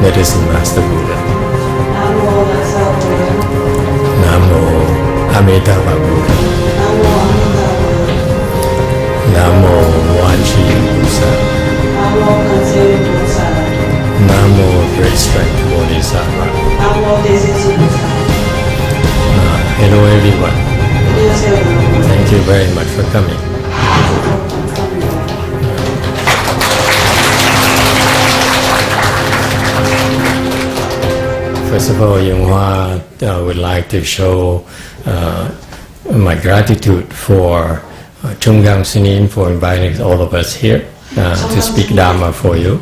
Medicine Master Buddha. Namo Amitabha Buddha. Namo Wanchi Buddha. Namo Great Strength Bodhisattva. Hello everyone. Thank you very much for coming. First of all, Yunghua would like to show my gratitude for Chunggang Sinin for inviting all of us here to speak Dharma for you.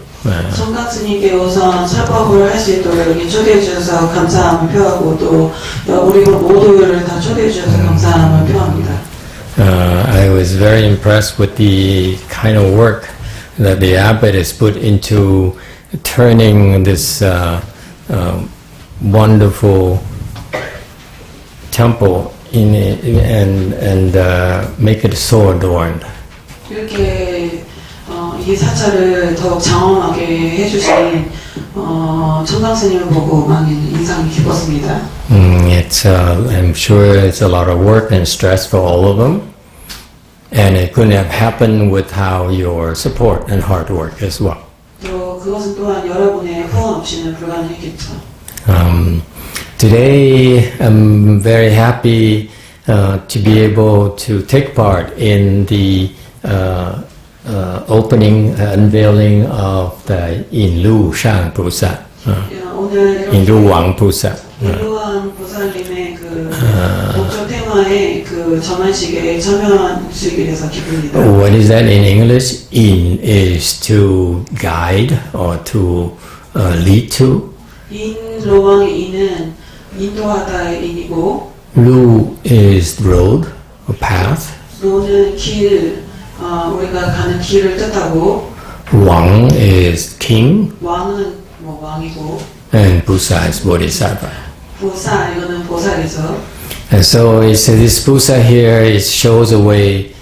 청강 스님께 우선 설법을 할 수 있도록 여기 초대해 주셔서 감사함을 표하고 또 우리 모두를 다 초대해 주셔서 감사함을 표합니다. I was very impressed with the kind of work that the abbot has put into turning this wonderful temple and make it so adorned. 이렇게 이 사찰을 더욱 장엄하게 해주신 청강 스님을 보고 많이 인상이 깊었습니다. I'm sure it's a lot of work and stress for all of them, and it couldn't have happened without your support and hard work as well. 또 그것은 또한 여러분의 후원 없이는 불가능했겠죠. Today, I'm very happy to be able to take part in the opening, unveiling of the Inlu Shang Pusa, Inlu Wang Pusa. 인루왕 보살님의 그 목조 테마의 그 전환식에 참여할 수 있게 돼서 기쁩니다. What is that in English? In is to guide or to lead to. 인로왕의 인은 인도하다의 인이고, Lu is road, or path. 로는 길, 우리가 가는 길을 뜻하고, Wang is king, 왕은 뭐 왕이고, and Pusa is bodhisattva. 보살 이거는 보살이죠. And so this Pusa here it shows a way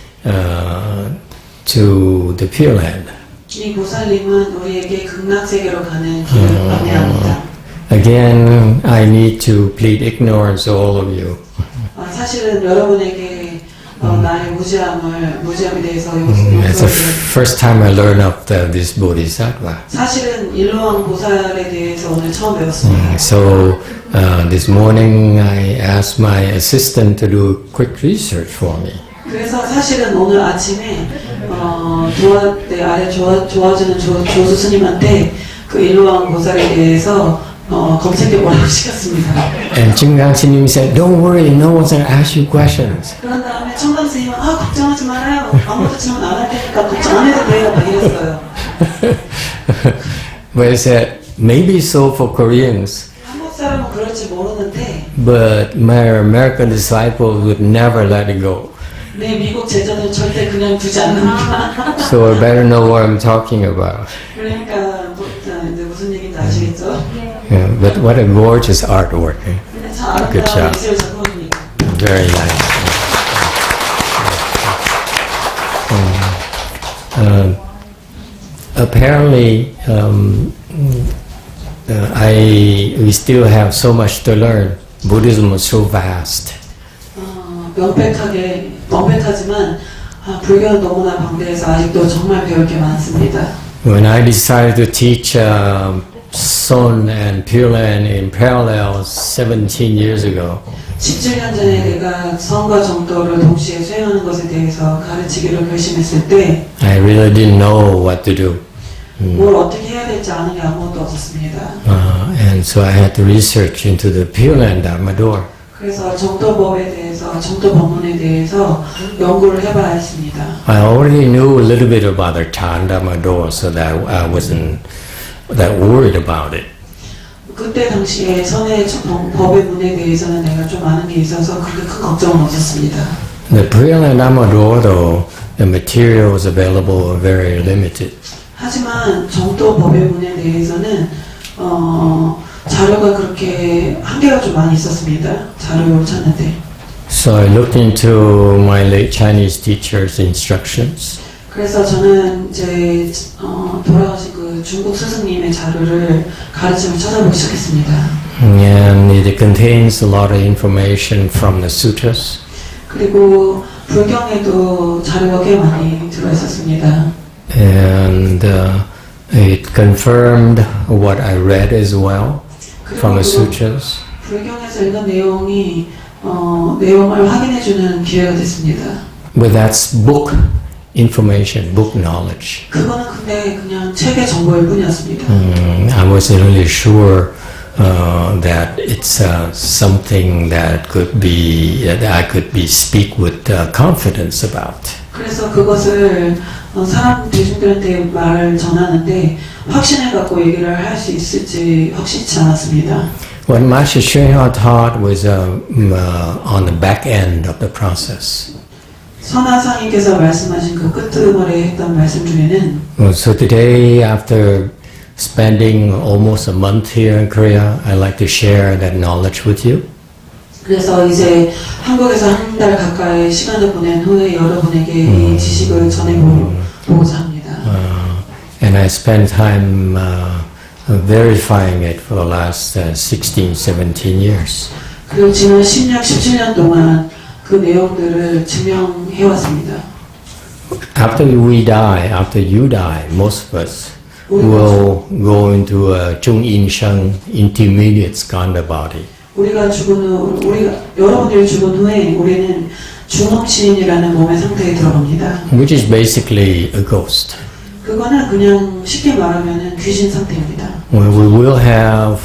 to the Pure Land. 이 보살님은 우리에게 극락세계로 가는 길을 안내합니다. Again, I need to plead ignorance to all of you. 사실은 여러분에게 나의 무지함에 대해서 It's the first time I learned of this Bodhisattva. 사실은 일로왕 보살에 대해서 오늘 처음 배웠습니다. So this morning I asked my assistant to do quick research for me. 그래서 사실은 오늘 아침에 내 아래 도와주는 조수 스님한테 그 일로왕 보살에 대해서 검색해보라고 시켰습니다. And Chunggang S님 said, "Don't worry, no one's going to ask you questions." 그런 다음에 청강 스님은 걱정하지 말아요. 아무도 질문 안 할 테니까 걱정 안 해도 돼요. 막 이랬어요. But he said, maybe so for Koreans, 한국 사람은 그럴지 모르는데 but my American disciples would never let it go. 내 미국 제자는 절대 그냥 두지 않는다. So I better know what I'm talking about. 그러니까 이제 무슨 얘기인지 아시겠죠? Yeah, but what a gorgeous artwork. Good job. 미술 작품입니다. Very nice. Apparently, we still have so much to learn. Buddhism is so vast. 명백하지만 불교는 너무나 방대해서 아직도 정말 배울 게 많습니다. When I decided to teach Son and Pure Land in parallel 17 years ago, 17년 전에 내가 선과 정도를 동시에 수행하는 것에 대해서 가르치기로 결심했을 때 I really didn't know what to do. 뭘 어떻게 해야 될지 아는 게 아무것도 없었습니다. And so I had to research into the Pure Land Dharma door. 그래서 정도법에 대해서, 정도법문에 대해서 연구를 해봐야 했습니다. I already knew a little bit about the Chan Dharma door, so that I wasn't that worried about it. 그때 당시에 선의 법의 문에 대해서는 내가 좀 아는 게 있어서 그렇게 큰 걱정은 없었습니다. The Pure Land Dharma door, though, the materials available are very limited. 하지만 정도법의 문에 대해서는 자료가 그렇게 한계가 좀 많이 있었습니다. 자료를 찾는데. So I looked into my late Chinese teacher's instructions. 그래서 저는 이제 돌아가신 그 그 중국 스승님의 자료를 가르침을 찾아보기 시작했습니다. And it contains a lot of information from the sutras. 그리고 불경에도 자료가 꽤 많이 들어있었습니다. And it confirmed what I read as well from the sutras. 불경에서 읽은 내용이 내용을 확인해주는 기회가 됐습니다. But that's book information, book knowledge. 그거는 근데 그냥 책의 정보일 뿐이었습니다. I wasn't really sure that it's something that I could speak with confidence about. 그래서 그것을 사람 대중들한테 말을 전하는데 확신을 갖고 얘기를 할 수 있을지 확실치 않았습니다. What Master Shuya taught was on the back end of the process. 선화상님께서 말씀하신 그 끄트머리에 했던 말씀 중에는 So today, after spending almost a month here in Korea, I'd like to share that knowledge with you. 그래서 이제 한국에서 한 달 가까이 시간을 보낸 후에 여러분에게 이 지식을 전해보고자 합니다. And I spent time verifying it for the last 16, 17 years. 그리고 지난 16, 17년 동안 그 내용들을 증명해왔습니다. After we die, after you die, most of us will go into a 중인성 intermediate skanda body. 여러분들이 죽은 후에 우리는 중음신이라는 몸의 상태에 들어갑니다. Which is basically a ghost. 그거는 그냥 쉽게 말하면 귀신 상태입니다. We will have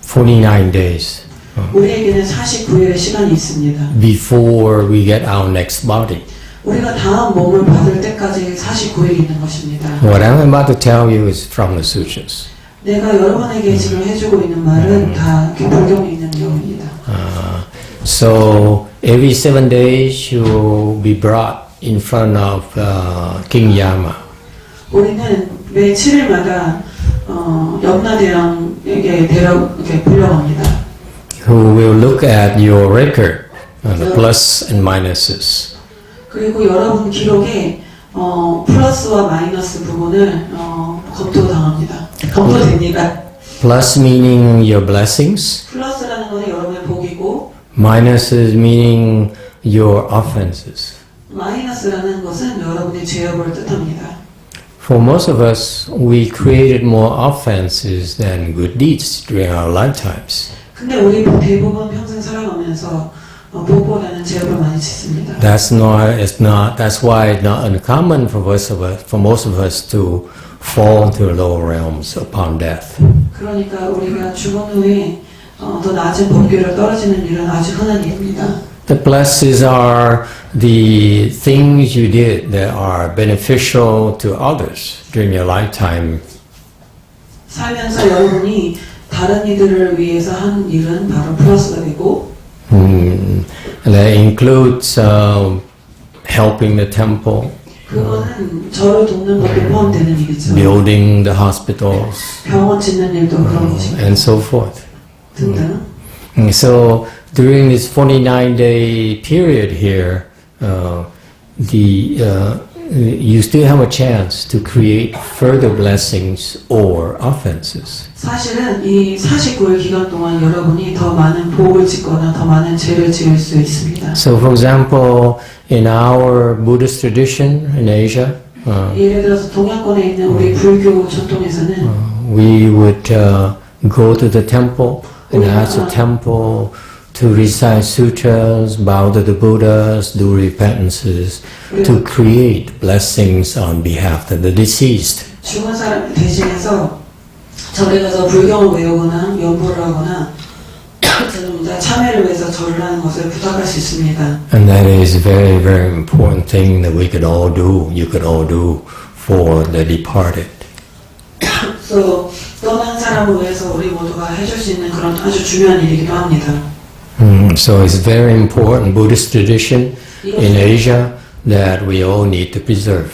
49 days 우리에게는 49일의 시간이 있습니다. before we get our next body. 우리가 다음 몸을 받을 때까지 49일이 있는 것입니다. What I'm about to tell you is from the sutras. 내가 여러분에게 지금 해주고 있는 말은 다 불경에 있는 내용입니다. So every 7 days you will be brought in front of King Yama. 우리는 매 7일마다 염라대왕에게 이렇게 불려갑니다. Who will look at your record, the plus and minuses. 그리고 여러분 기록에 플러스와 마이너스 부분을 검토됩니다. Plus meaning your blessings. 플러스라는 것은 여러분의 복이고, Minuses meaning your offenses. 마이너스라는 것은 여러분의 죄업을 뜻합니다. For most of us, we created more offenses than good deeds during our lifetimes. 근데 우리 대부분 평생 살아가면서 복보다는 죄업을 많이 짓습니다. That's why it's not uncommon for most of us to fall to the lower realms upon death. 그러니까 우리가 죽은 후에 더 낮은 법궤를 떨어지는 일은 아주 흔한 일입니다. The blessings are the things you did that are beneficial to others during your lifetime. 살면서 여러분이 다른 이들을 위해서 한 일은 바로 플러스가 되고, That includes helping the temple, 그거는 저를 돕는 것도 포함되는 일이죠. building the hospitals, 병원 짓는 일도 그런 것입니다. and so forth. 등등. So during this 49-day period here, you still have a chance to create further blessings or offenses. 사실은 이 49일 기간 동안 여러분이 더 많은 복을 짓거나 더 많은 죄를 지을 수 있습니다. So for example, in our Buddhist tradition in Asia, 예를 들어서 동양권에 있는 우리 불교 전통에서는 we would go to the temple and ask the temple to recite sutras, bow to the Buddhas, do repentances, to create blessings on behalf of the deceased. 죽은 사람 대신해서 절에 가서 불경을 외우거나 연보를 하거나 참회를 위해서 절을 하는 것을 부탁할 수 있습니다. And that is a very, very important thing that we could all do, you could all do for the departed. 그래서 떠난 사람을 위해서 우리 모두가 해줄 수 있는 그런 아주 중요한 일이기도 합니다. So it's very important Buddhist tradition in Asia that we all need to preserve.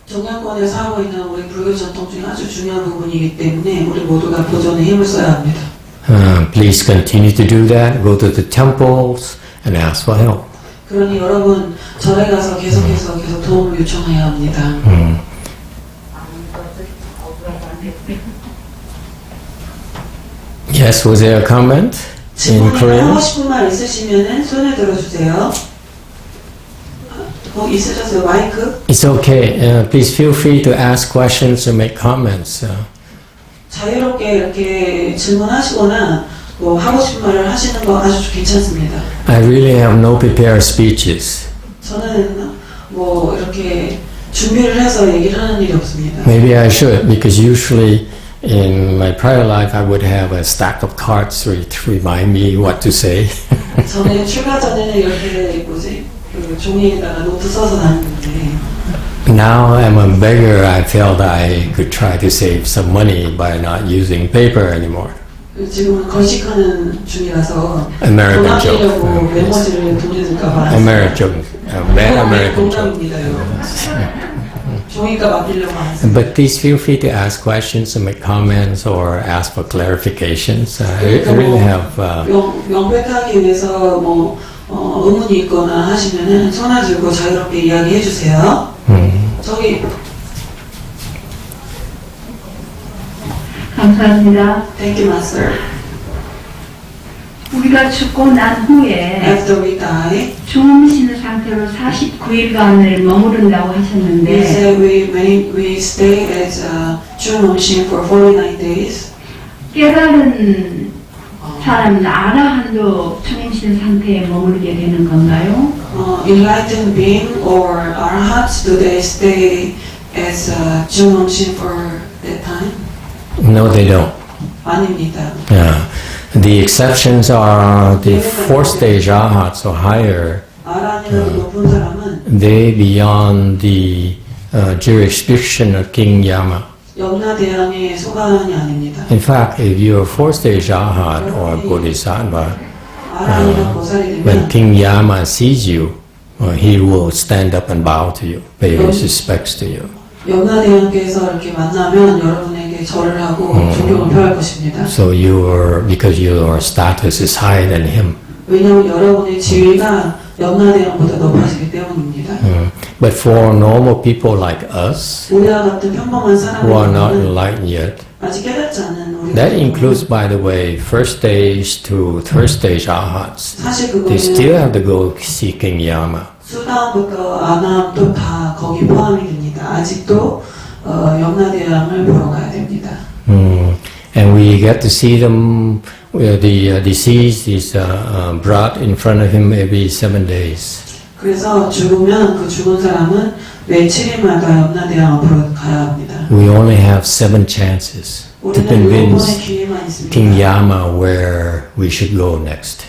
동양권에서 하고 있는 우리 불교 전통 중에 아주 중요한 부분이기 때문에 우리 모두가 보존에 힘을 써야 합니다. Please continue to do that. Go to the temples and ask for help. 그러니 여러분 절에 가서 계속 도움을 요청해야 합니다. Yes, was there a comment in 질문이나 Korean? 하고 싶은 말 있으시면은 손을 들어주세요. 있으셨어요? 마이크? It's okay. Please feel free to ask questions or make comments. 자유롭게 이렇게 질문하시거나 뭐 하고 싶은 말을 하시는 거 아주 괜찮습니다. I really have no prepared speeches. 저는 뭐 이렇게 준비를 해서 얘기를 하는 일이 없습니다. Maybe I should, because usually in my prior life I would have a stack of cards to remind me what to say. 전에 출가 전에는 이렇게 그 종이에다가 노트 써서 다녔는데 Now I'm a beggar. I felt I could try to save some money by not using paper anymore. 지금은 거식하는 중이라서 American 돈 joke. 아끼려고 메모지를 돈에 들까봐 American joke. Bad American joke. 농담입니다. 종이값 아끼려고 안 했어요. But please feel free to ask questions and make comments or ask for clarifications. I really have. 명백하기 위해서 뭐 의문이 있거나 하시면은 손을 들고 자유롭게 이야기해 주세요. 저기 감사합니다. Thank you, Master. 우리가 죽고 난 후에 After we die, 주무시는 상태로 49일간을 머무른다고 we 하셨는데 say we stay as 주무신 for 49 days. 깨달은 사람은 아라한도 주무시는 상태에 머무르게 되는 건가요? Enlightened being or arhats, do they stay as 주무신 for that time? No, they don't. 아닙니다. Yeah. The exceptions are the fourth stage arhats or higher. 아라니는 높은 사람은 They beyond the jurisdiction of King Yama. 염라대왕의 소관이 아닙니다. In fact, if you're a fourth stage arhat or bodhisattva, 아라니가 보살이 when 되면 King Yama sees you, he will stand up and bow to you, pay his respects to you. 염라대왕께서 이렇게 만나면 여러분에게 절을 하고 존경을 표할 것입니다. So because your status is higher than him. 왜냐하면 여러분의 지위가 염라대왕보다 높아지기 때문입니다. But for normal people like us, 우리와 같은 평범한 who are not 사람들은 enlightened yet, 아직 깨닫지 않은 우리 that includes, by the way, first stage to third stage arhats. 사실 They still 그거는 have to go see King Yama. 수다음부터 아나함도 다 거기 포함이 됩니다. 아직도 염라대왕을 보러 가야 됩니다. And we get to see them. The deceased is brought in front of him every 7 days. 그래서 죽으면 그 죽은 사람은 매 7일마다 염라대왕 앞으로 가야 합니다. We only have 7 chances to 우리는 7번의 convince 기회만 있습니다. King Yama where we should go next.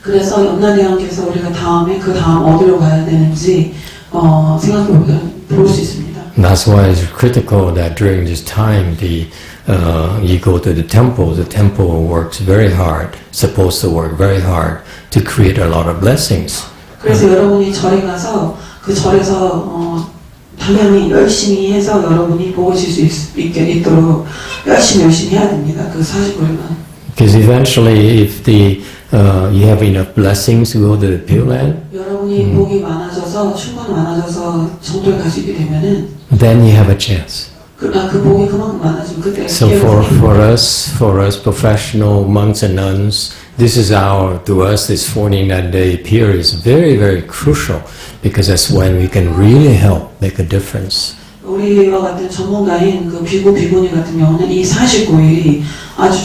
그래서 염라대왕께서 우리가 다음에 그 다음 어디로 가야 되는지 생각해 볼 수 있습니다. That's why it's critical that during this time you go to the temple works very hard, supposed to work very hard to create a lot of blessings. 그래서 여러분이 절에 가서 그 절에서 당연히 열심히 해서 여러분이 보실 수 있도록 열심히 해야 됩니다. 그 49일만. Because eventually if you have enough blessings to go to the Pure Land, 여러분이 복이 많아져서 충분히 많아져서 정도에 갈 수 있게 되면은 then you have a chance. 그 복이 그만큼 많아지면 그때 So for us professional monks and nuns, this 49-day period is very, very crucial because that's when we can really help make a difference. 우리와 같은 전문가인 그 비구니 같은 경우는 이 49일이 아주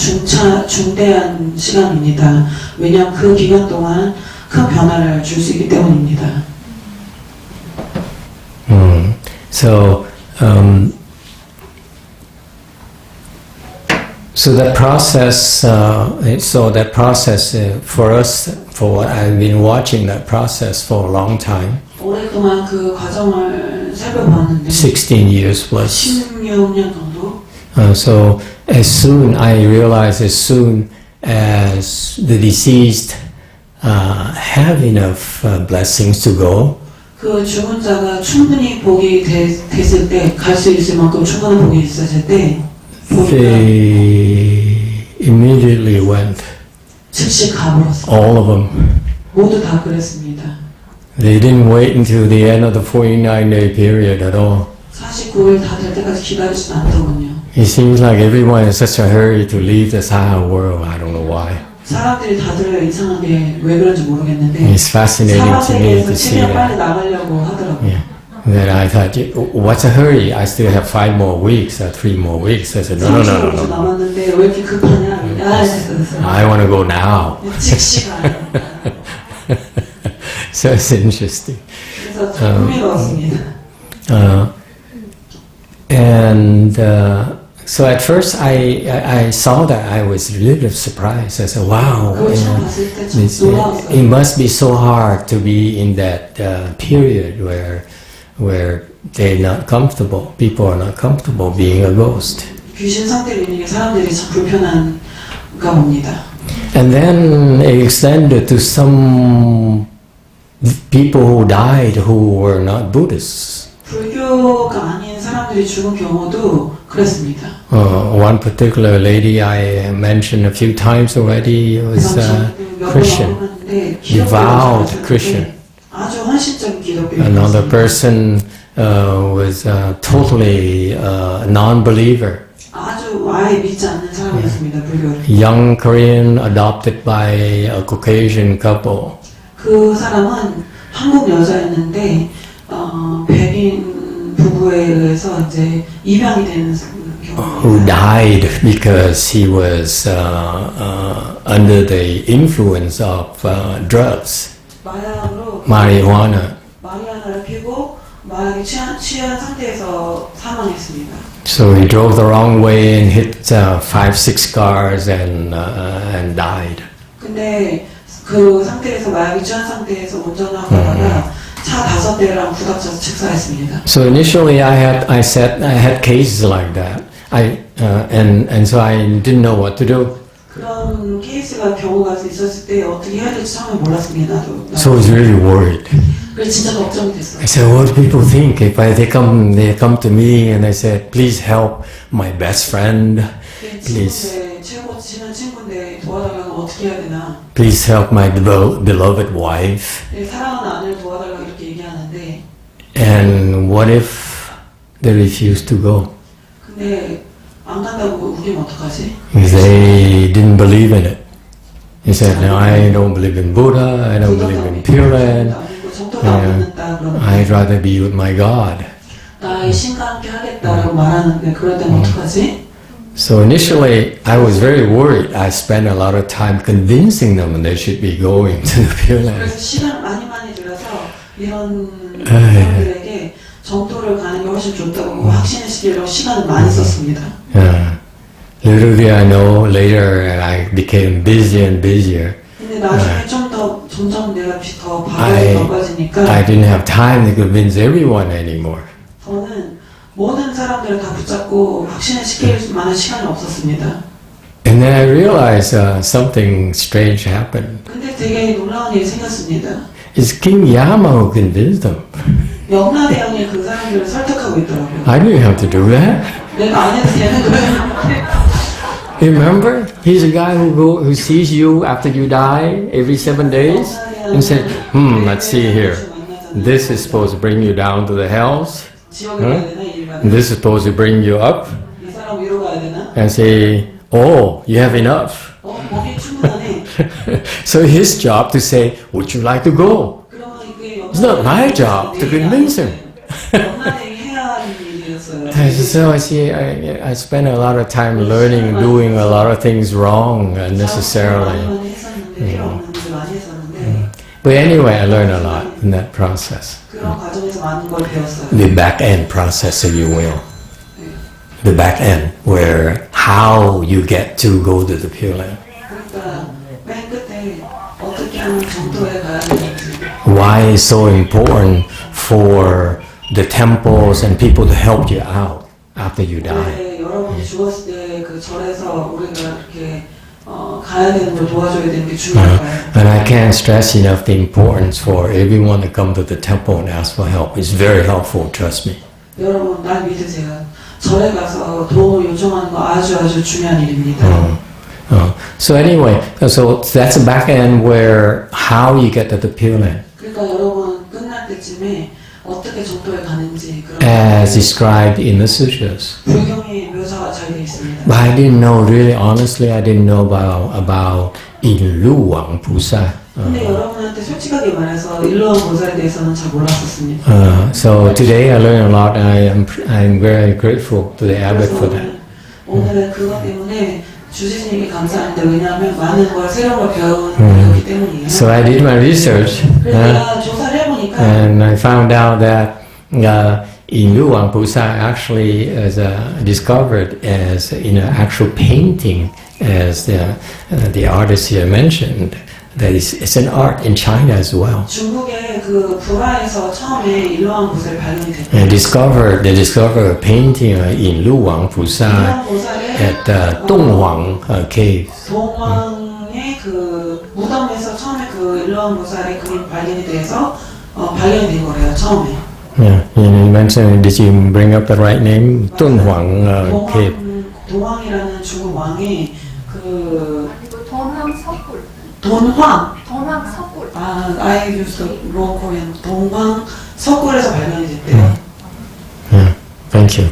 중대한 시간입니다. 왜냐하면 그 기간 동안 큰 변화를 줄 수 있기 때문입니다. So that process, for us, I've been watching that process for a long time, 오랫동안 그 과정을 살펴봤는데 16 years plus. 16년 정도. So I realized as soon as the deceased have enough blessings to go, 그 죽은 자가 충분히 복이 됐을 때, 갈 수 있을 만큼 충분한 복이 있었을 때, they immediately went. 즉시 가버렸어요. All of them. 모두 다 그랬습니다. They didn't wait until the end of the 49-day period at all. 49일 다 될 때까지 기다리진 않더군요. It seems like everyone is in such a hurry to leave the Saha world. I don't know why. 사람들이 다들 이상하게 왜 그런지 모르겠는데 It's fascinating to me 사화세계에서 to see 최대한 빨리 that. 나가려고 하더라고요. Yeah. Then I thought, what's a hurry? I still have 5 more weeks or 3 more weeks. I said, no. 30분 남았는데 왜 이렇게 급하냐? I want to go now. 즉시가 So it's interesting. 그래서 좀 흥미로웠습니다. So at first I saw that I was a little surprised. I said, wow, 그걸 처음 봤을 때 좀 it 놀라웠어요. must be so hard to be in that period where they're not comfortable. People are not comfortable being a ghost. 귀신 상태로 있는 게 사람들이 참 불편한가 봅니다. And then it extended to some people who died who were not Buddhists. 불교가 아닌 사람들이 죽은 경우도 그랬습니다. One particular lady I mentioned a few times already was Christian, devout Christian. 아주 헌신적인 기독교. Another person was totally non-believer. 아주 아예 믿지 않는 사람이었습니다. 불교를. Young Korean adopted by a Caucasian couple. 그 사람은 한국 여자였는데 백인 부부에 의해서 이제 입양이 되는 Who died because he was under the influence of drugs, 마약으로 marijuana. 마리아나를 피고 마약에 취한 상태에서 사망했습니다. So he drove the wrong way and hit 5-6 cars and died. 근데 그 상태에서 마약에 취한 상태에서 운전하다가 차 5대랑 부닥쳐서 직사했습니다. So initially I had cases like that. And so I didn't know what to do. 그런 케이스가 경우가 있었을 때 어떻게 해야 될지 처음에 몰랐습니다. 나도. So I was really worried. 그래서 진짜 걱정이 됐어요. I said, what do people think if they come to me and they said, please help my best friend, please, 친구인데 최고 친한 친구인데 도와달라고 어떻게 해야 되나? please help my beloved wife. 사랑하는 아내를 도와달라고 이렇게 얘기하는데. And what if they refuse to go? 근데 안 간다고 우기면 어떡하지? They didn't believe in it. He said, no, I don't believe in Buddha, I don't believe in Pure Land. I'd rather be with my God. 나의 신과 함께 하겠다라고 말하는데 그럴 때는 어떡하지? So initially, I was very worried. I spent a lot of time convincing them they should be going to the Pure Land. 그래서 시간을 많이 들여서 이런 사람들에게 정토를 가는 게 훨씬 좋다고 확신을 시키려고 시간을 많이 썼습니다. Little did I know, later I became busier and busier. 근데 나중에 점점 내가 더 바빠지니까 I didn't have time to convince everyone anymore. 저는 모든 사람들을 다 붙잡고 확신을 시킬 만한 시간이 없었습니다. And then I realized something strange happened. 근데 되게 놀라운 일이 생겼습니다. It's King Yama who convinced them. 영라대왕이 그 사람들을 설득하고 있더라고요. I didn't have to do that. 내가 안 해도 되는 거예요. Remember, he's a guy who sees you after you die every 7 days and said, let's see here. This is supposed to bring you down to the hells. And this is supposed to bring you up. 이 사람 위로 가야 되나? And say, oh, you have enough. 거기 충분하네. So his job to say, would you like to go? 그러면 이게 It's not my job to convince him. 영라대왕이 해야 하는 일이었어요. So I spent a lot of time learning, doing a lot of things wrong unnecessarily. 많이 했었는데 필요 없는 일을 많이 했었는데 But anyway, I learned a lot in that process. 그런 과정에서 많은 걸 배웠어요. The back end process, if you will. The back end, where how you get to go to the Pure Land. 그러니까 맨 끝에 어떻게 하면 정토에 가야 되는지. Why it's so important for the temples and people to help you out after you die. 여러분이 죽었을 때 그 절에서 우리가 이렇게 가야 되는 걸 도와줘야 되는 게 중요할까요? And I can't stress enough the importance for everyone to come to the temple and ask for help. It's very helpful, trust me. 여러분 날 믿으세요. 절에 가서 도움을 요청하는 거 아주 중요한 일입니다. So anyway, so that's the back end where how you get to the Pure Land. 그러니까 여러분 끝날 때쯤에 어떻게 정도에 가는지 그런 as described in the sutras. 불경의 묘사가 잘 되어 있습니다. But I didn't know, really, honestly, I didn't know about 인루왕 부사. 근데 여러분한테 솔직하게 말해서 일루왕 보살에 대해서는 잘 몰랐었습니다. So today I learned a lot, and I'm very grateful to the abbot for that. 오늘은 그것 때문에 주지스님께 감사합니다. 왜냐하면 많은 걸 새로운 걸 배우기 때문이에요. So I did my research, 그래서 내가 조사를 해보니까 and I found out that 인루왕 부사 actually is discovered as in an actual painting, as the artist here mentioned. That it's an art in China as well. 중국의 그 불화에서 처음에 일루왕 보살이 발견이 됐대요. They discovered a painting in Luwang Pusa at Donghuang cave. 동왕의 그 무덤에서 처음에 그 일루왕 보살의 그림 발견이 돼서 발견이 된 거래요. 처음에. Yeah, you mentioned. Did you bring up the right name? Donghuang cave. 동왕이라는 중국 왕의 그 동황 석굴. 동황. 동황 석굴. I used the wrong Korean. 동황 석굴에서 발견이 됐대요. Yeah, thank you.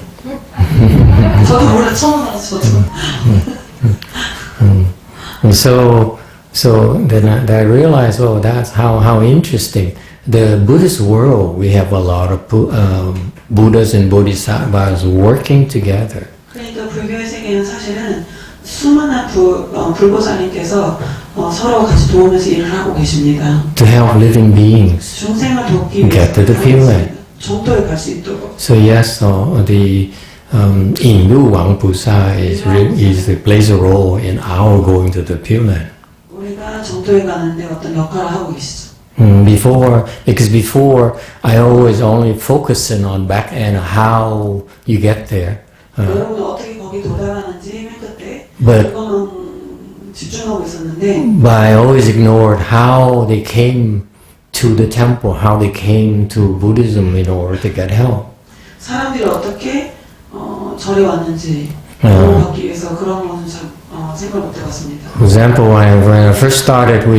저도 몰라 처음 알았어. And so then I realized, oh, that's how interesting. The Buddhist world, we have a lot of Buddhas and Bodhisattvas working together. 그러니까 불교의 세계는 사실은 수많은 불보살님께서 서로 같이 도우면서 일을 하고 계십니다. To help living beings 중생을 돕기 get to the Pure Land. 정도에 갈 수 있도록. So yes, the Indu Wang Pusa plays a role in our going to the Pure Land. 우리가 정도에 가는데 어떤 역할을 하고 계시죠. Before I always only focusing on back end how you get there. 여러분은 어떻게 거기 도달하는지 맨 끝에 But- 그것만 집중하고 있었는데 But I always ignored how they came to the temple, how they came to Buddhism in order to get help. 사람들이 어떻게 절에 왔는지 도움받기 위해서 그런 거는 잘 생각을 못 해봤습니다. For example, when I first started, I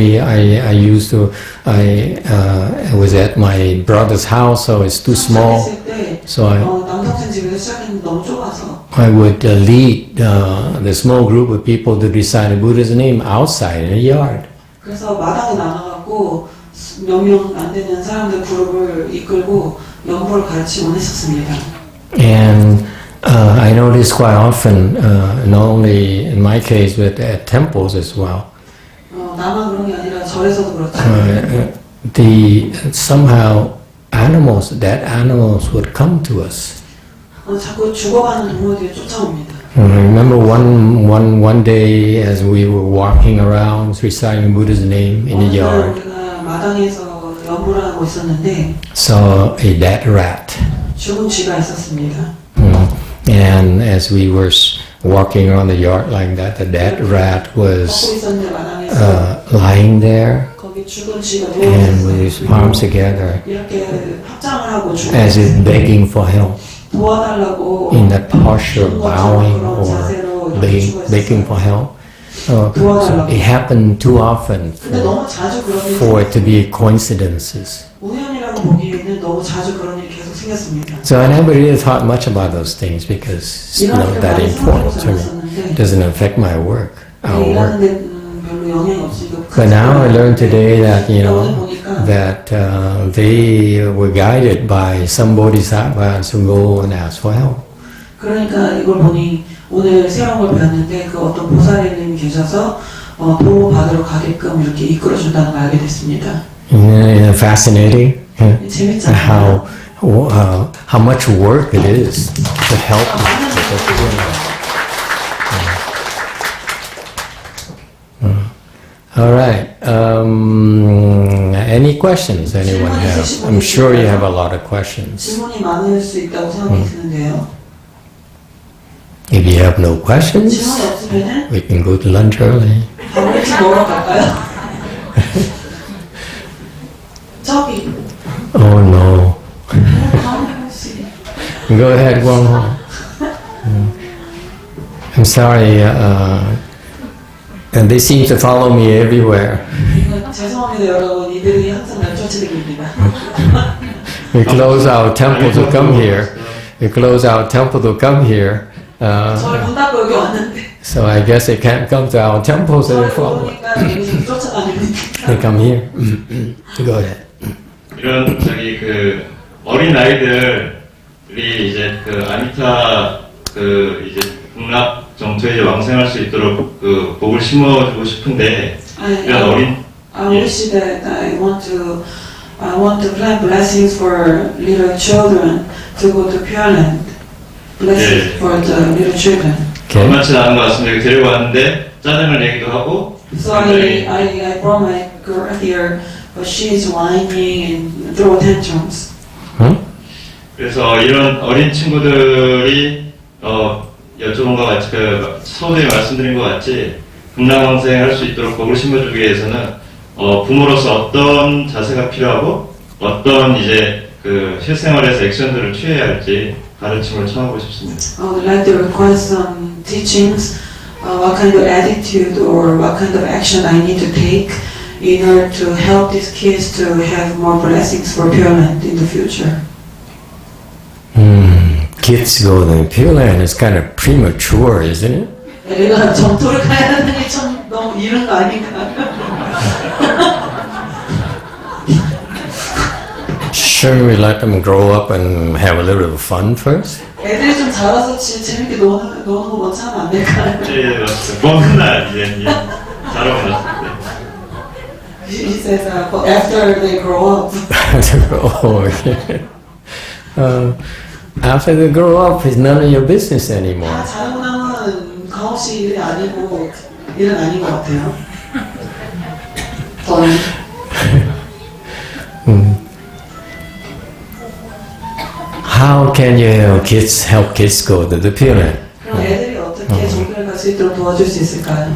was at my brother's house, so it's too small. 시작했을 때 So 남동생 집에서 시작했는데 너무 좁아서 I would lead the small group of people to recite the Buddha's name outside in the yard. 그래서 마당에 나가갖고 몇 명 안 되는 사람들 그룹을 이끌고 연보를 가르치곤 했었습니다. And I noticed quite often, not only in my case, but at temples as well, 나만 그런 게 아니라 절에서도 그렇죠. somehow dead animals would come to us. 자꾸 죽어가는 동물들이 쫓아옵니다. I remember one day as we were walking around reciting Buddha's name in the yard, 우리가 마당에서 연보를 하고 있었는데 saw a dead rat. 죽은 쥐가 있었습니다. And as we were walking around the yard like that, the dead rat 걷고 was 있었는데 마당에서 lying there 거기 죽은 쥐가 and with 누워 his palms together 이렇게 합장을 하고 죽은 as if begging for help. 도와달라고 In that posture, bowing 그런 or 자세로 이렇게 죽어 begging 있었어요. for help. So it happened too often 근데 너무 자주 그런 일이 for it to be coincidences. 우연이라고 보기에는 너무 자주 그런 일이 계속 생겼습니다. So I never really thought much about those things because it's not that important to me. It doesn't affect my work, our work. 일하는데 별로 영향이 없으니까. But now I learned today that that they were guided by some bodhisattvas who go and ask for help. 그러니까 이걸 보니 오늘 새로운 걸 배웠는데 그 어떤 보살님이 계셔서 도움 받으러 가게끔 이렇게 이끌어준다는 걸 알게 됐습니다. Fascinating. 재밌잖아요. How much work it is to help people. All right. Any questions anyone have? I'm sure you have a lot of questions. 질문이 많을 수 있다고 생각이 드는데요. If you have no questions, 질문이 없으면은 we can go to lunch early. 밥을 먹으러 갈까요? 저기. Oh no. Go ahead, Guang Ho. I'm sorry. And they seem to follow me everywhere. 죄송합니다 여러분. 이들이 항상 날 쫓아다닙니다. We close our temple to come here. We close our temple to come here. 저를 문 닫고 여기 왔는데 So I guess they can't come to our temples any 저를 further. 보니까 여기서 쫓아다니니까 They come here. Go ahead. 이런 그 어린 아이들이 이제 그 아미타 그 이제 극락 정토에 이제 왕생할 수 있도록 그 복을 심어주고 싶은데 이런 어린 I wish that I want to plant blessings for little children to go to Pure Land. Blessings 예. for the little children. Okay. 만만치 않은 것 같습니다. 데리고 왔는데 짜증을 내기도 하고 So I brought my girl here, but she's whining and throw tantrums. Huh? 그래서 이런 어린 친구들이 여쭤본 것 같이 그 서두에 말씀드린 것 같이 극락왕생할 수 있도록 복을 심어주기 위해서는 부모로서 어떤 자세가 필요하고 어떤 이제 그 실생활에서 액션들을 취해야 할지 가르침을 청하고 싶습니다. I would like to request some teachings, what kind of attitude or what kind of action I need to take in order to help these kids to have more blessings for Pure Land in the future. Kids go to Pure Land is kind of premature, isn't it? 내가 정토를 가야 하는 게 참 너무 이른 거 아닌가? Shouldn't we let them grow up and have a little bit of fun first? 애들이 좀 자라서 재밌게 노는 거 먼저 하면 안 될까요? 예, 맞습니다. 먼 날 이제 잘하고 났습니다. He says, but after they grow up. Oh, okay. After they grow up, it's none of your business anymore. 다 자라고 나면 가오 씨 일이 아니고 일은 아닌 것 같아요. 저는 How can your kids help kids go to the Pure Land? 그럼 애들이 어떻게 종교를 갈 수 있도록 도와줄 수 있을까요?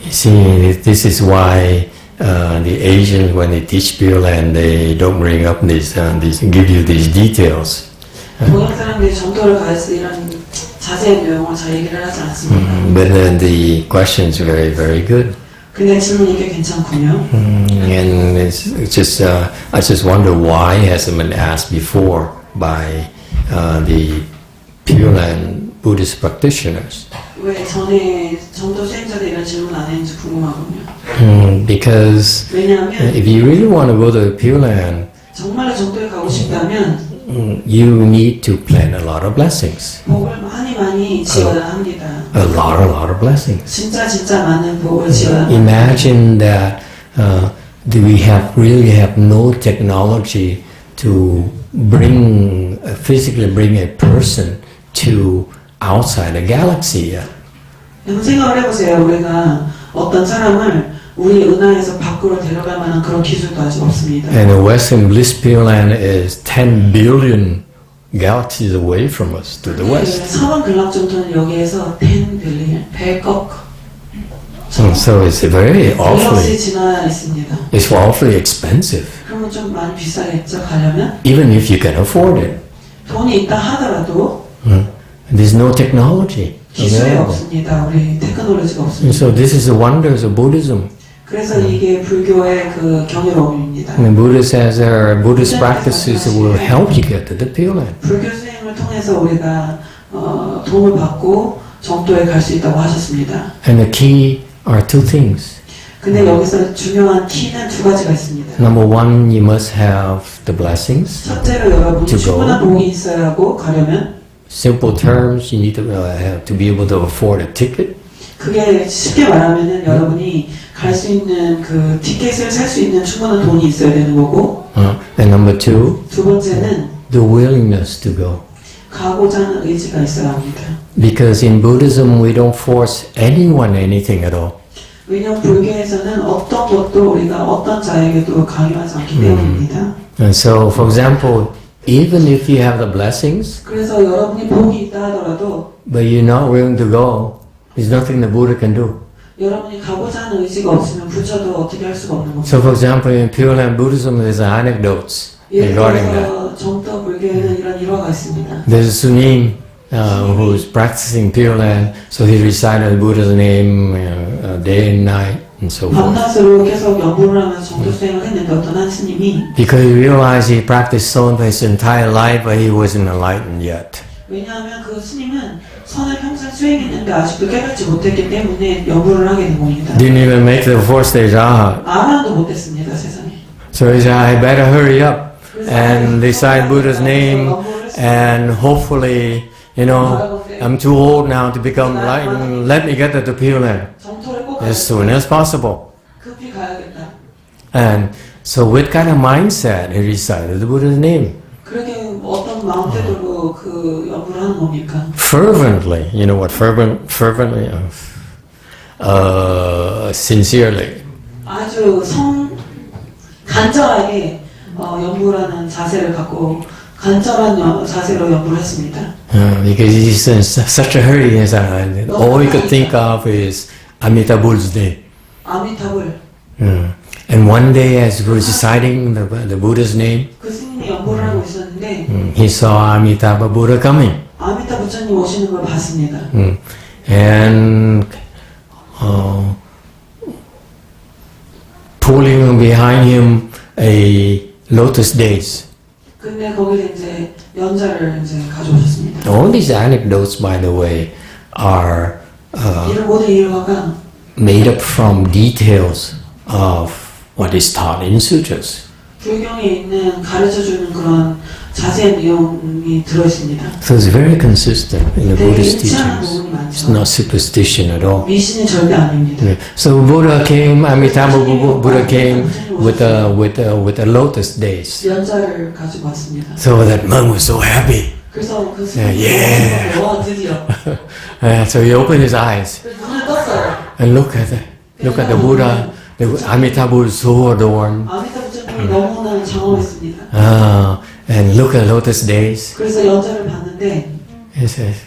You see, this is why the Asians, when they teach Pure Land, they don't bring up these give you these details. 동양 사람들이 정도를 가해서 이런 자세한 내용을 잘 얘기를 하지 않습니다. But then the questions are very, very good. 근데 질문이 꽤 괜찮군요. And it's just, I just wonder why hasn't been asked before by the Pure Land Buddhist practitioners. 왜 전에 정도 수행자들 이런 질문 안 했는지 궁금하군요. Because 왜냐하면 if you really want to go to Pure Land, 정말로 정도에 가고 싶다면 you need to plant a lot of blessings. 복을 많이 지어야 합니다. A lot of blessings. 진짜 많은 복을 지어야 합니다. Imagine that we really have no technology to physically bring a person to outside the galaxy yet. 생각을 해보세요. 우리가 어떤 사람을 우리 은하에서 밖으로 데려갈 만한 그런 기술도 아직 없습니다. And the Western Bliss Pure Land is 10 billion galaxies away from us to the west. 서방 근락 정도는 여기에서 10 빌리언, 100억 So it's very 갤럭시 지나 있습니다. it's awfully expensive, 그러면 좀 많이 비싸겠죠, 가려면? even if you can afford it. 돈이 있다 하더라도 There's no technology 기술이 available. 없습니다. 우리 테크놀로지가 And 없습니다. so this is the wonders of Buddhism. 그래서 이게 불교의 그 경이로움입니다. And Buddha says there are Buddhist practices that will help you get to the Pure Land. 불교 수행을 통해서 우리가 도움을 받고 정도에 갈 수 있다고 하셨습니다. And the key are two things. 근데 여기서 중요한 키는 두 가지가 있습니다. Number one, you must have the blessings. 첫째로 여러분이 To go. 충분한 복이 있어야 하고 가려면 Simple terms, you need to have to be able to afford a ticket. 그게 쉽게 말하면은 여러분이 갈 수 있는 그 티켓을 살 수 있는 충분한 돈이 있어야 되는 거고 And number two, 두 번째는 the willingness to go. 가고자 하는 의지가 있어야 합니다. Because in Buddhism, we don't force anyone anything at all. 왜냐하면 불교에서는 어떤 것도 우리가 어떤 자에게도 강요하지 않기 때문입니다. And so, for example, even if you have the blessings, 그래서 여러분이 복이 있다 하더라도 but you're not willing to go, there's nothing the Buddha can do. 여러분이 가고자 하는 의지가 없으면 부처도 어떻게 할 수가 없는 겁니다. So, for example, in Pure Land Buddhism, there's anecdotes 예를 regarding that. 들어서 정도 불교에는 이런 일화가 있습니다. There's a Sunim who's practicing Pure Land, so he recited the Buddha's name day and night and so forth. 밤낮으로 계속 연구를 하면서 정도 수행을 했는데 어떤 한 스님이 Because he realized he practiced Son for his entire life, but he wasn't enlightened yet. 왜냐하면 그 스님은 선을 평생 수행했는데 아직도 깨닫지 못했기 때문에 연구를 하게 된 겁니다. Didn't even make the fourth stage Arhat. 아무도 못했습니다, 세상에. So he said, I better hurry up and recite Buddha's name, and hopefully, you know, I'm too old now to become enlightened. Let me get to the Pure Land 정토를 꼭 as soon as possible. 급히 가야겠다. And so with kind of mindset, he recited the Buddha's name. 그렇게 어떤 마음태도로 그 연구를 하는 겁니까? Fervently, you know what fervently, sincerely. 아주 간절하게 연구라는 자세를 갖고 간절한 자세로 연구를 했습니다. Because he's in such a hurry, all he could think of is Amitabh's name. 아미타불. And one day, as he was reciting the Buddha's name, 그 스님이 연구를 하고 있었는데 he saw Amitabha Buddha coming. 아미타 부처님 오시는 걸 봤습니다. And pulling behind him a lotus daisy. 근데 거기에 이제 연자를 이제 가져오셨습니다. All these anecdotes, by the way, are 이런 모든 일화가 made up from details of what is taught in sutras. 불경에 있는 가르쳐주는 그런 자세한 내용이 들어있습니다. So it's very consistent in the Buddhist 일치하는 teachings. 부분이 It's 많죠. not superstition at all. 미신이 절대 아닙니다. Yeah. So Buddha came, Amitabha Buddha came with a lotus daisy. 연자를 가지고 왔습니다. So that monk was so happy. 그래서 그 Yeah. 스님이 와 드디어 So he opened his eyes 눈을 떴어요. and look at the Buddha. The Amitabha was so adorned. 아미타 부처님이 너무나 장엄했습니다. And look at lotus days. 그래서 연자를 봤는데 He says,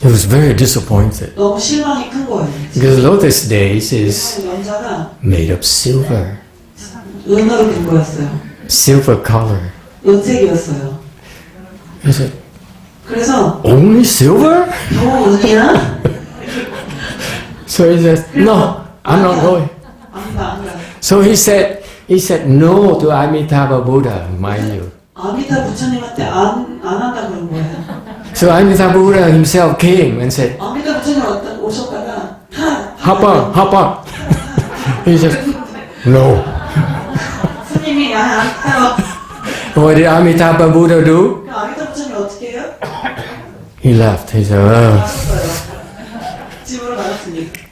he was very disappointed 너무 실망이 큰 거예요. because lotus days is 연자가 made of silver, 은으로 된 거였어요. silver color. 은색이었어요. He said, 그래서 only silver? 은이야? So he said, no, I'm not going. 안 가. So he said no to Amitabha Buddha, mind you. 아미타 부처님한테 안 한다 그런 거예요. So Amitabha Buddha himself came and said, 아미타 부처님 오셨다가 hop on. He said, no. 스님이 안 타요. What did Amitabha Buddha do? 아미타 부처님 어떻게 해요? He left. He said, 나갔어요. 집으로 나갔습니다.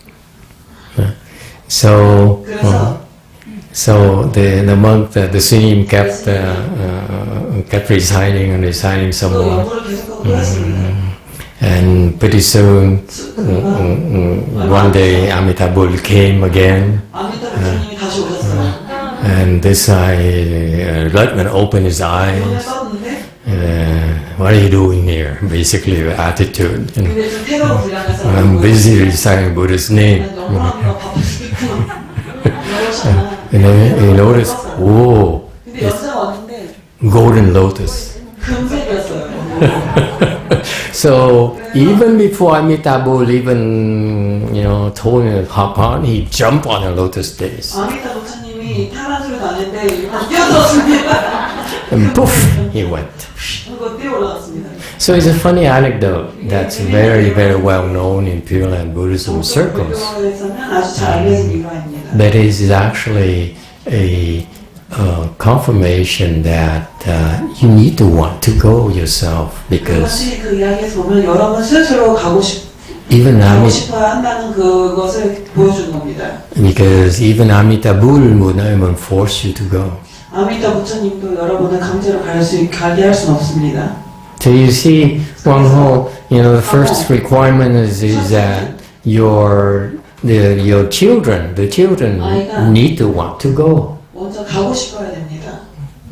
So 그래서 the monk, the singing kept reciting and reciting some 또 more. 연구를 계속하고 했습니다. And pretty soon, one day Amitabha Buddha came again. 아미타 부처님이 다시 오셨어요. And this Ratman opened his 눈을 eyes. 떴는데 What are you doing here? Basically, the attitude. 근데 좀 태도가 불량해서 I'm busy reciting Buddha's name. 너무 바쁘시겠구나. 이러셨나. And then he noticed, whoa, 근데 연자가 왔는데 golden lotus. 금색이었어요. So even before Amitabha even told him to hop on, he jumped on a lotus daisy. 아미타 부처님이 타란 소리도 안 했는데 일단 뛰어들었습니다. And poof, he went. 그리고 뛰어 올라갔습니다. So it's a funny anecdote that's very, very well known in Pure Land Buddhism circles. 불교에서는 아주 잘 알려진 일화입니다. That is actually a confirmation that you need to want to go yourself because 사실 그 이야기에서 보면 여러분 스스로 가고 even 싶어 한다는 그것을 보여주는 겁니다. because even Amitabha would not even force you to go. 아미타 부처님도 여러분을 강제로 가게 할 수는 없습니다. So you see, Wang-ho, the first requirement is that your children, the children need to want to go. 먼저 가고 싶어야 됩니다.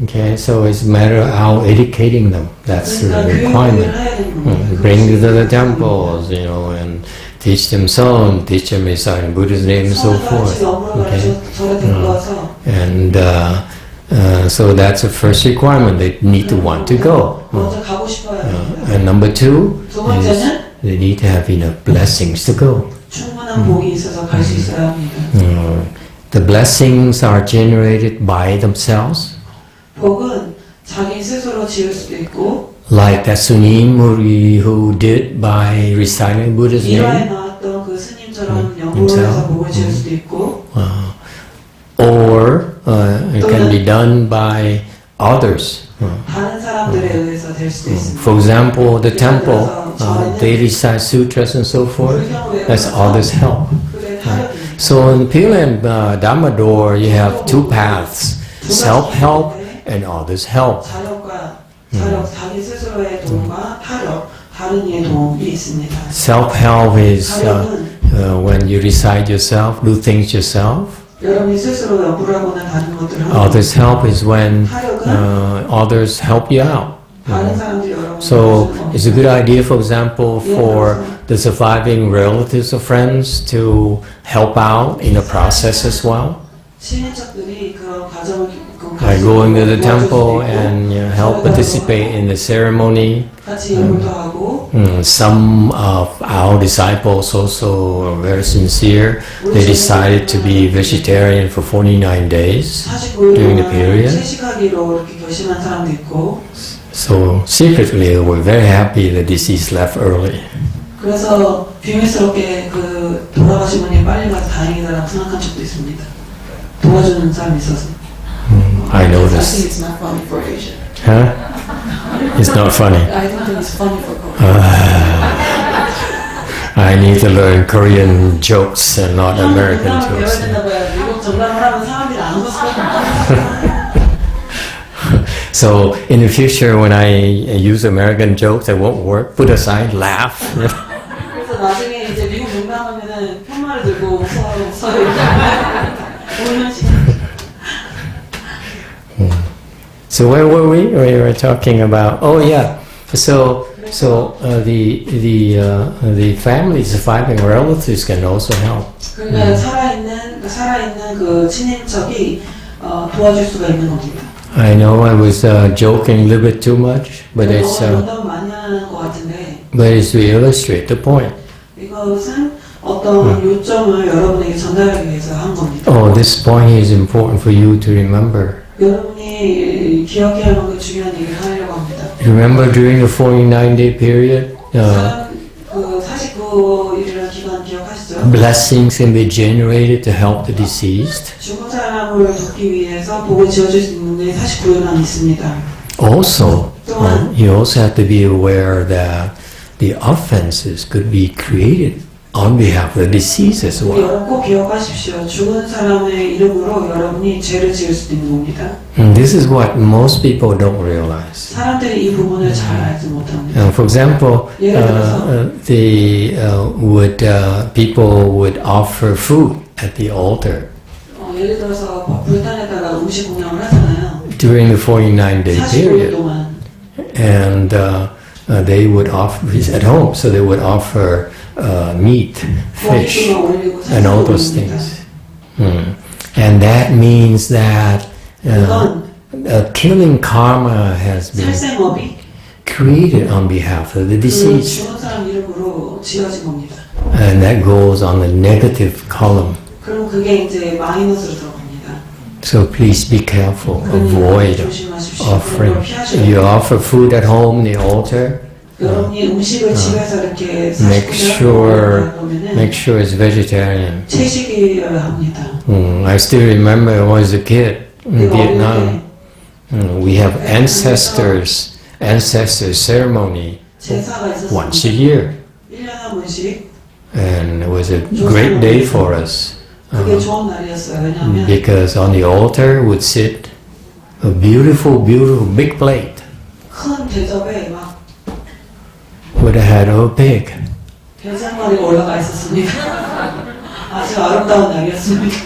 Okay, so it's a matter of how educating them. That's the 그러니까 교육을 requirement. 해야 되는 겁니다. Bring them to the temples, and teach them Son, teach them reciting Buddha's name and so forth. Okay, and so that's the first requirement. They need to want to go. 먼저 가고 싶어야 됩니다. And number two 두 is 번째는 they need to have enough blessings to go. 충분한 복이 있어서 갈 수 있어야 합니다. The blessings are generated by themselves, 복은 자기 스스로 지을 수도 있고 like that Sunim who did by reciting Buddha's 일화에 name, 나왔던 그 스님처럼 연구를 해서 복을 지을 수도 있고 or it can be done by others. 다른 사람들에 의해서 될 수도 있습니다. For example, the temple, they recite sutras and so forth. That's others' help. 그게 타협입니다. So in Peel and Dhamma door, you have two paths: self-help and others' help. 자력, 자기 스스로의 도움과 타력, 다른 이의 도움이 있습니다. Self-help is when you recite yourself, do things yourself. 여러분이 스스로 연구를 하거나 다른 것들을 하고 Others' help is when others help you out. 다른 사람들이 여러분을 So 도와주는 it's a good idea, for example, for the surviving relatives or friends to help out in the process as well. 친인척들이 그런 과정을 By going to the temple and help participate in the ceremony. 같이 연구도 하고 Some of our disciples also are very sincere. They decided to be vegetarian for 49 days during the 49일 period. 채식하기로 이렇게 결심한 사람도 있고 So secretly, we're very happy the deceased left early. 그래서 비밀스럽게 그 돌아가신 분이 빨리 가서 다행이다라고 생각한 적도 있습니다. 도와주는 사람이 있어서. I I think noticed. it's not funny for Asia. Huh? It's not funny. I don't think it's funny for Korea. I need to learn Korean jokes and not American 배워야 jokes. 된다 봐요. 미국 정답을 하면 사람들이 안 웃었거든요. So in the future, when I use American jokes that won't work, put aside, laugh. 그래서 나중에 이제 미국 농담하면은 편말을 들고 웃어요. 울면서. So where were we? We were talking about. Oh yeah. So the family surviving relatives can also help. 그러니까 살아있는 그 친인척이 도와줄 수가 있는 겁니다. I know I was joking a little bit too much, but 농담 많이 하는 것 같은데 it's to illustrate the point. 이것은 어떤 요점을 여러분에게 전달하기 위해서 한 겁니다. Oh, this point is important for you to remember. 여러분이 기억해야 할 만큼 중요한 얘기를 하려고 합니다. Remember during the 49-day period, 그 49일이라는 기간 기억하시죠? blessings can be generated to help the deceased. 죽은 사람을 돕기 위해서 복을 지어줄 수 있는 게 49일간 있습니다. Also, you also have to be aware that the offenses could be created on behalf of the deceased as well. 여러분 꼭 기억하십시오. 죽은 사람의 이름으로 여러분이 죄를 지을 수도 있는 겁니다. And this is what most people don't realize. 사람들이 이 부분을 잘 알지 못합니다. For example, people would offer food at the altar 예를 들어서 불단에다가 음식 공양을 하잖아요. during the 49-day 45일 period. 동안. And they would offer at home, so they would offer meat, fish, and all those things. And that means that killing karma has been 살생업이 created on behalf of the 그 deceased, 죽은 사람 이름으로 지어진 겁니다. and that goes on the negative column. 그럼 그게 이제 마이너스로 들어갑니다. So please be careful. Avoid 조심하십시오. offering. 그걸 피하셔야 If you 돼요. offer food at home, the altar, 여러분이 음식을 집에서 이렇게 make 49일 make sure it's vegetarian. 채식이어야 합니다. I still remember when I was a kid in Vietnam. We have ancestors ceremony 제사가 있었습니다. once a year, 1년에 한 번씩. and it was a great day for us 그게 좋은 날이었어요. 왜냐하면 because on the altar would sit a beautiful big plate 큰 대접에 막 with a head of a pig. 돼지 한 마리가 올라가 있었습니다. 아주 아름다운 날이었습니다.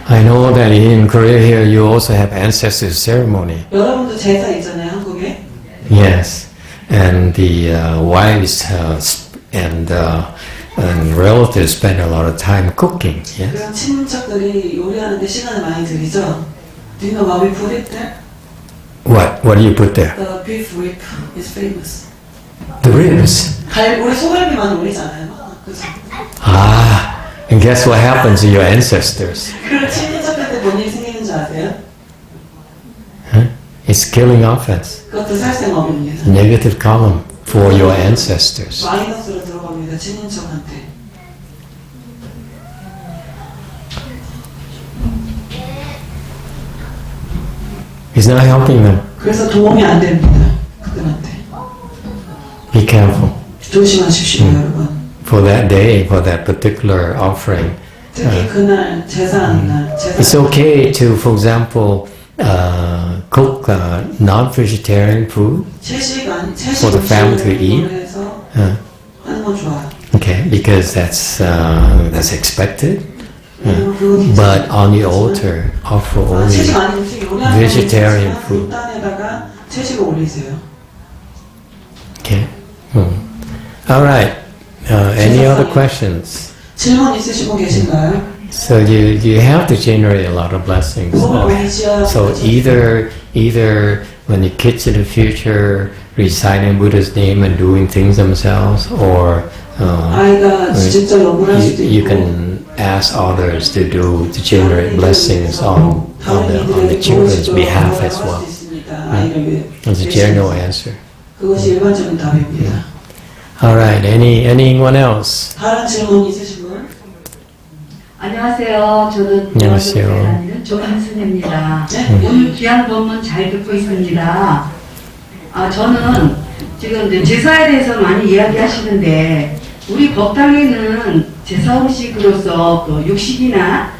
I know that in Korea here you also have ancestor ceremony. 여러분도 제사 있잖아요, 한국에. Yes, and the wives and relatives spend a lot of time cooking. Yes. 그럼 친척들이 요리하는데 시간을 많이 들이죠. Do you know what we put it there? What do you put there? The beef rib is famous. The ribs. 우리 소갈비만 올리잖아요. Ah, and guess what happens to your ancestors? 그 친인척할 때 뭔 일이 생기는지 아세요? Huh? It's killing offense. 그것도 살생업입니다. Negative column for your ancestors. 마이너스로 들어갑니다. 친인척한테. It's not helping them. 그래서 도움이 안 됩니다. 그들한테. Be careful. 조심하십시오, 여러분. For that day, for that particular offering. 특히 그날 제사하는 날, 제사. It's okay to, for example, cook non-vegetarian food for the family to eat. 해서 Uh, 하는 건 좋아요. okay, because that's expected. But on the altar, offer only 채식 아닌 음식 요리하는 vegetarian food. 단에다가 채식을 올리세요. Okay. All right. Any other questions? 질문 있으신 분 계신가요? So you have to generate a lot of blessings. So either when the kids in the future reciting Buddha's name and doing things themselves, or 아이가 직접 연구를 할 수도 you 있고 can ask others to generate blessings on the children's behalf as well. It's a general answer. 그것이 일반적인 답입니다. All right. Anyone else? 다른 질문 있으신 분? 안녕하세요. 저는 안녕하세요. 조한순입니다. 네? 오늘 귀한 법문 잘 듣고 있습니다. 저는 지금 이제 제사에 대해서 많이 이야기하시는데 우리 법당에는 제사 음식으로서 그 육식이나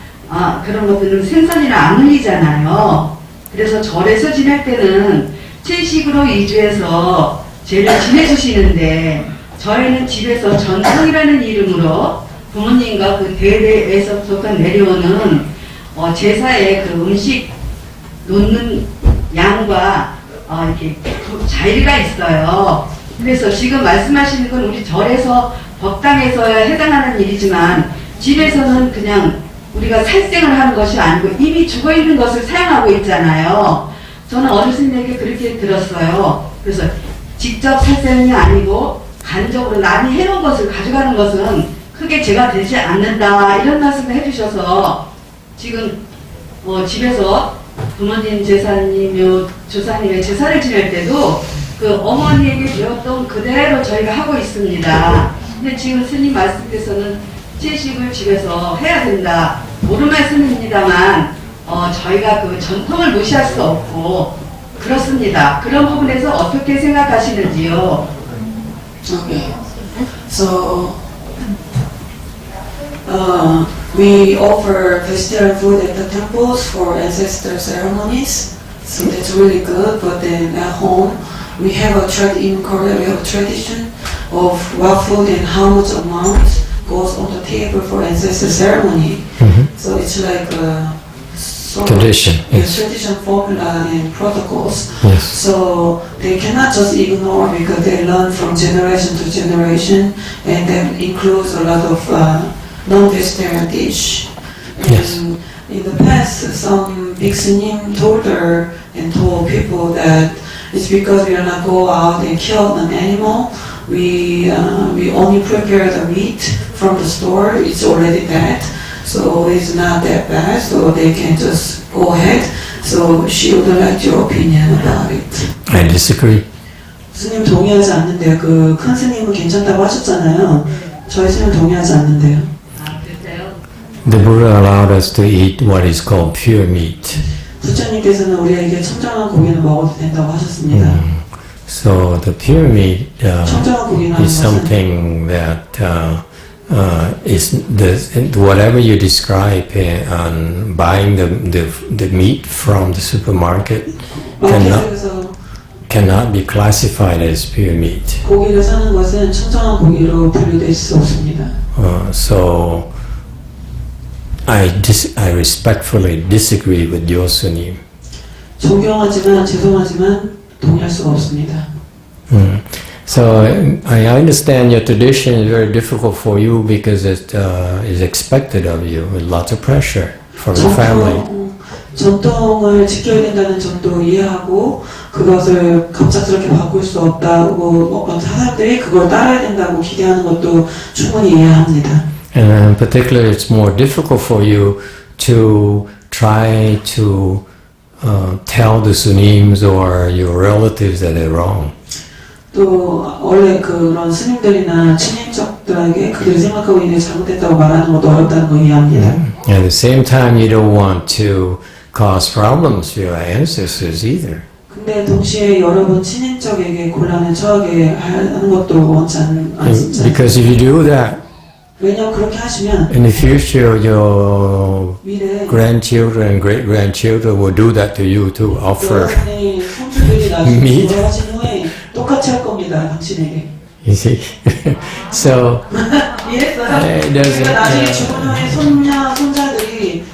그런 것들은 생선이나 안 흘리잖아요. 그래서 절에서 지낼 때는 채식으로 이주해서 제를 지내주시는데 저희는 집에서 전통이라는 이름으로 부모님과 그 대대에서부터 내려오는 제사에 그 음식 놓는 양과 이렇게 자리가 있어요. 그래서 지금 말씀하시는 건 우리 절에서 법당에서야 해당하는 일이지만 집에서는 그냥 우리가 살생을 하는 것이 아니고 이미 죽어 있는 것을 사용하고 있잖아요. 저는 어르신에게 그렇게 들었어요. 그래서 직접 살생이 아니고 간접으로 남이 해놓은 것을 가져가는 것은 크게 죄가 되지 않는다 이런 말씀을 해주셔서 지금 집에서 부모님 제사님요 조사님의 제사를 지낼 때도 그 어머니에게 배웠던 그대로 저희가 하고 있습니다. 근데 지금 스님 말씀께서는 채식을 집에서 해야 된다. 옳은 말씀입니다만 저희가 그 전통을 무시할 수 없고 그렇습니다. 그런 부분에서 어떻게 생각하시는지요? Okay. So we offer vegetarian food at the temples for ancestor ceremonies. So that's really good. But then at home, we have in Korea we have a tradition of what food and how much amount goes on the table for ancestor ceremony. So it's like a sort Tradition, of yes. tradition formula and protocols. Yes. So they cannot just ignore because they learn from generation to generation, and that includes a lot of non-vegetarian dish. And Yes. in the past, some big s님 told her and told people that it's because we are not go out and kill an animal. We only prepare the meat from the store. It's already dead, so it's not that bad. So they can just go ahead. So she would like your opinion about it. I disagree. 스님 동의하지 않는데요. 그 큰 스님은 괜찮다고 하셨잖아요. 저희 스님은 동의하지 않는데요. 그랬어요? The Buddha allowed us to eat what is called pure meat. 부처님께서는 우리에게 청정한 고기는 먹어도 된다고 하셨습니다. So the pure meat 청정한 고기는 is something that is whatever you describe on buying the meat from the supermarket 마켓에서 cannot be classified as pure meat. 고기를 사는 것은 청정한 고기로 분류될 수 없습니다. So I respectfully disagree with Yosu님. 존경하지만 죄송하지만 동의할 수가 없습니다. So I understand your tradition is very difficult for you because it is expected of you with lots of pressure from your family. 전통을 지켜야 된다는 점도 이해하고 그것을 갑작스럽게 바꿀 수 없다고 어떤 사람들이 그걸 따라야 된다고 기대하는 것도 충분히 이해합니다. And particularly, it's more difficult for you to try to tell the Sunims or your relatives that they're wrong. 또 원래 그런 스님들이나 친인척들에게 그들이 생각하고 있는 게 잘못됐다고 말하는 것도 어렵다는 거 이해합니다. And at the same time, you don't want to cause problems for your ancestors either. 근데 동시에 여러분 친인척에게 곤란에 처하게 하는 것도 원치 않습니다. Because if you do that, 왜냐면 그렇게 하시면 in the future, your 미래 grandchildren and great-grandchildren will do that to you to offer. 여러분의 손주들이 나중에 meat. 돌아가신 후에 똑같이 할 겁니다. 당신에게. You see? So, 이랬어요? it doesn't, 그러니까 나중에 죽은 후에 손자들이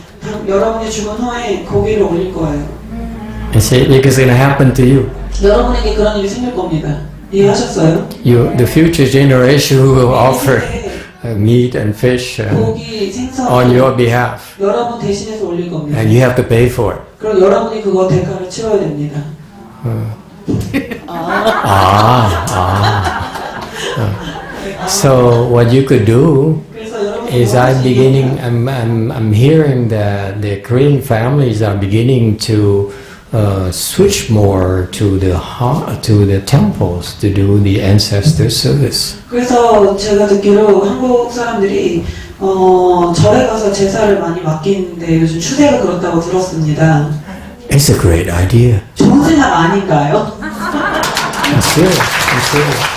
여러분이 죽은 후에 고기를 올릴 거예요. you see, because it's going to happen to you. 여러분에게 그런 일이 생길 겁니다. 이해하셨어요? The future generation will offer meat and fish 고기, 생선 on your behalf, 여러분 대신해서 올릴 겁니다. and you have to pay for it. 그럼 여러분이 그거 대가를 치러야 됩니다. So what you could do 그래서 여러분이 is I'm hearing that the Korean families are beginning to switch more to the temples to do the ancestor service. 그래서 제가 듣기로 한국 사람들이 절에 가서 제사를 많이 맡기는데 요즘 추세가 그렇다고 들었습니다. It's a great idea. 좋은 생각 아닌가요? It's good. It's good.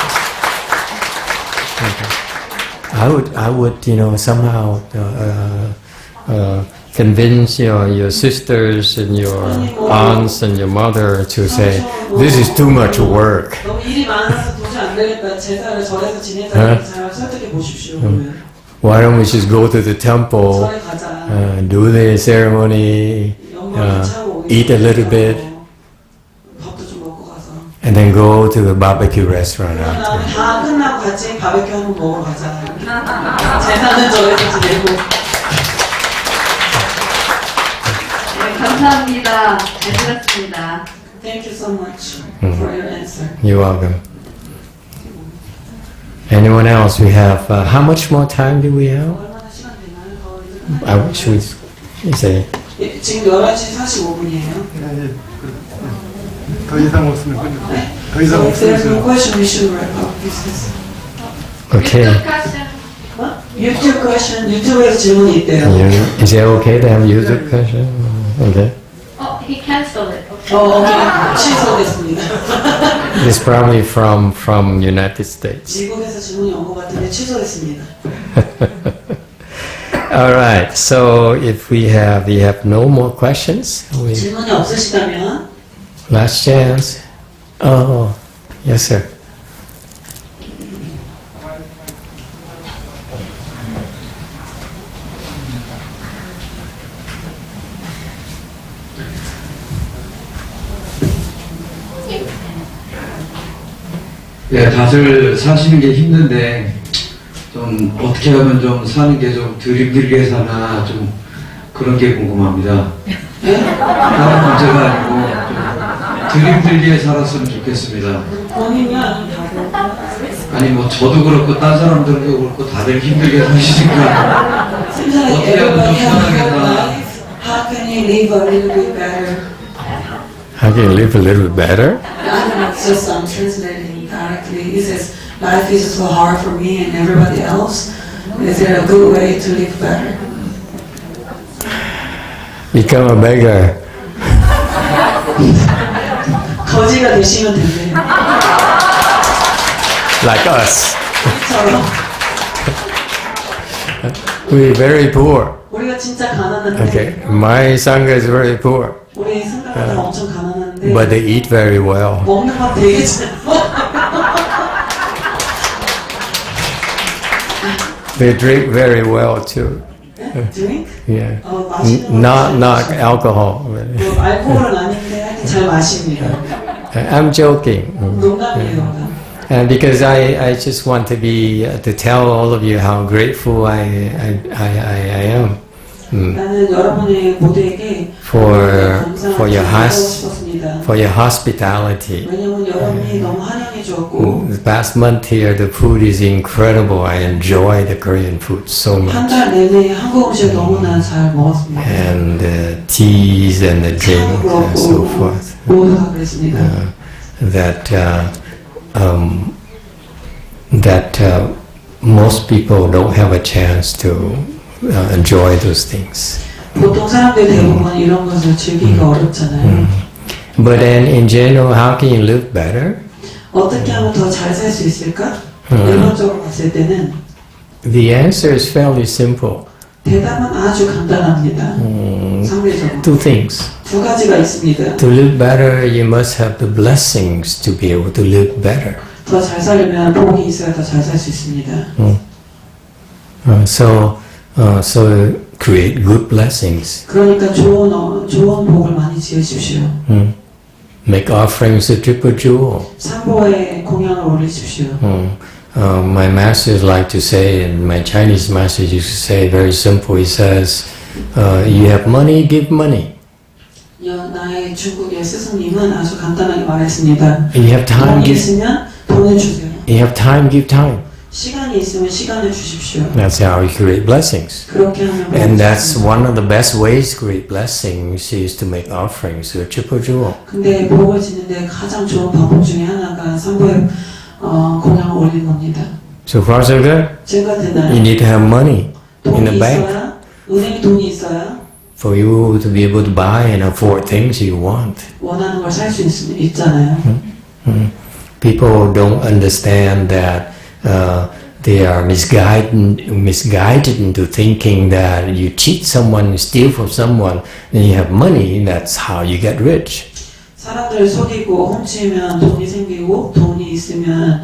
I would, somehow convince your sisters and your aunts and your mother to say, this is too much work. 너무 일이 많아서 도저히 안 되겠다. 제사를 절에서 지내자. 잘 설득해 보십시오. 그러면. Why don't we just go to the temple, 절에 가자. do the ceremony, eat a little bit, 밥도 좀 먹고 가서. and then go to the barbecue restaurant 그러면 after. 다 끝나고 같이 바베큐 한번 먹으러 가자. 제사는 절에서 지내고. 네, 감사합니다. 잘 들었습니다. Thank you so much for your answer. You're welcome. Anyone else? We have, how much more time do we have? 얼마나 시간 되나요? Should we say? 예, 지금 11시 45분이에요. 더 이상 없으면 끝내. 더 이상 So if there's no 없으면 question, we should wrap up this. Okay. YouTube question, 유튜브에서 질문이 있대요. Is it okay to have YouTube question? Okay. Oh, he canceled it. 오케이. 취소됐습니다. It's probably from United States. 미국에서 질문이 온 것 같은데 취소됐습니다. All right. So if we have no more questions, 질문이 없으시다면 last chance. Oh, yes, sir. 예, 다들 사시는 게 힘든데 좀 어떻게 하면 좀 사는 게 좀 덜 힘들게 사나 좀 그런 게 궁금합니다. 다른 문제가 아니고 좀 덜 힘들게 살았으면 좋겠습니다. 본인이 아닌 다들 아니 뭐 저도 그렇고 딴 사람들도 그렇고 다들 힘들게 사시니까 Seems like 어떻게 하면 좀 everybody has a hard 편하겠다. life. How can you live a little bit better? How can you live a little bit better? I don't know, it's just translating directly. It says, life is so hard for me and everybody else. Is there a good way to live better? Become a beggar. 거지가 되시면 된대요. Like us. 저처럼. We're very poor. 우리가 진짜 가난한데, Okay. My sangha is very poor. 우리 생각보다 엄청 가난한데, But they eat very well. 먹는 건 되게 잘 They drink very well too. drink? Yeah. 마시는 Not alcohol. 뭐, 알코올은 아닌데 하여튼 잘 마십니다. I'm joking. 농담이에요. And because I just want to tell all of you how grateful I am. 나는 여러분의 모두에게 for 감사하고 싶었습니다. for your hospitality. 왜냐면 여러분이 너무 환영해 주었고 The past month here, the food is incredible. I enjoy the Korean food so 한 much, 달 내내 한국 음식 너무나 잘 먹었습니다. and the teas and the drinks and so forth. 모두 다 그랬습니다. That most people don't have a chance to enjoy those things. 보통 사람들 대부분 이런 것을 즐기기가 어렵잖아요. But then, in general, how can you live better? 어떻게 하면 더 잘 살 수 있을까? 일반적으로 봤을 때는 The answer is fairly simple. 대답은 아주 간단합니다. 상대적으로 Two things. 두 가지가 있습니다. To live better, you must have the blessings to be able to live better. 더 잘 살려면 복이 있어야 더 잘 살 수 있습니다. So create good blessings. 그러니까 좋은 복을 많이 지으십시오. Make offerings to triple jewel. 삼보에 공양을 올리십시오. My masters like to say, and my Chinese master used to say, very simple. He says, "You have money, give money. 나의 중국의 스승님은 아주 간단하게 말했습니다. You have time, 돈이 give. 있으면 돈을 주세요. You have time, give time." 시간이 있으면 시간을 주십시오. That's how you create blessings. 그렇게 하면 And that's one of the best ways to create blessings is to make offerings to a triple jewel. 근데 복을 짓는데 가장 좋은 방법 중에 하나가 삼보에 공양을 올리는 겁니다. So far, so good. 제가 You 되나요? need to have money in 돈이 the bank 있어야 은행에 돈이 있어야 for you to be able to buy and afford things you want. 원하는 걸 살 수 있잖아요. People don't understand that they are misguided into thinking that you cheat someone, steal from someone, then you have money. That's how you get rich. 사람들을 속이고 훔치면 돈이 생기고 돈이 있으면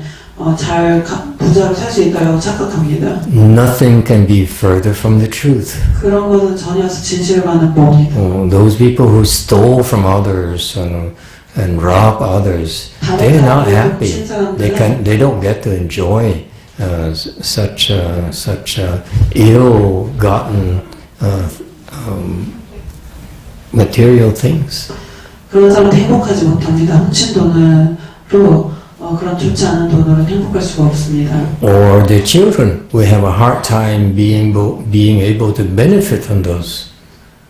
부자로 살 수 있다고 착각합니다. Nothing can be further from the truth. 그런 것은 전혀 진실과는 멉니다. Those people who stole from others and rob others, they're not happy. They don't get to enjoy such ill-gotten material things. 그런 사람은 행복하지 못합니다. 훔친 돈으로 그런 좋지 않은 돈으로 행복할 수가 없습니다. Or their children will have a hard time being able to benefit from those.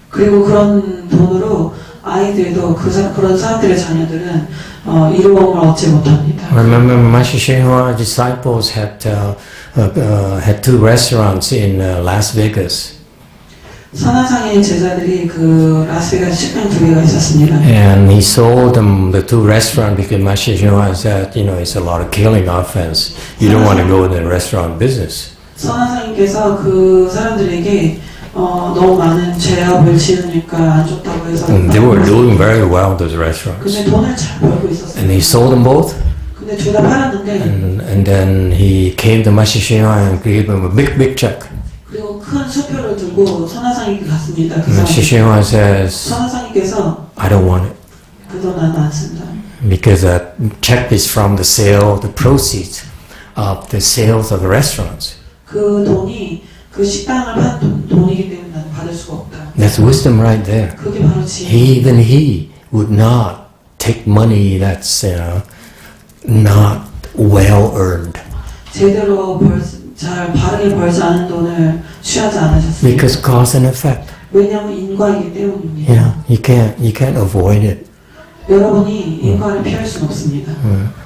그리고 그런 돈으로 아이들도 그런 사람들의 자녀들은 이로움을 얻지 못합니다. I remember Master Shenhua disciples had two restaurants in Las Vegas. 선화상의 제자들이 그 라스베가스 식당 두 개가 있었습니다. And he sold them the two restaurants because Master Shenhua said, it's a lot of killing offense. You don't want to go in the restaurant business. 선화상님께서 그 사람들에게 너무 많은 죄업을 지으니까 안 좋다고 해서 They were doing very well, those restaurants. 근데 돈을 잘 벌고 있었어요. And he sold them both. 근데 둘 다 팔았는데 And then he came to Master Shenhua and gave him a big check. 그리고 큰 수표를 들고 선화상님께 갔습니다. 그 Master Shenhua says, 선화상님께서 I don't want it. 그 돈 나는 안 쓴다. Because that check is from the sale, the proceeds of the sales of the restaurants. 그 돈이 그 식당을 판 돈이기 때문에 나는 받을 수가 없다. That's wisdom right there. 그게 바로 지혜. Even he would not take money that's not well earned. 제대로 잘 바르게 벌지 않은 돈을 취하지 않으셨습니다. Because cause and effect. 왜냐하면 인과이기 때문입니다. You can't avoid it. 여러분이 인과를 피할 수는 없습니다.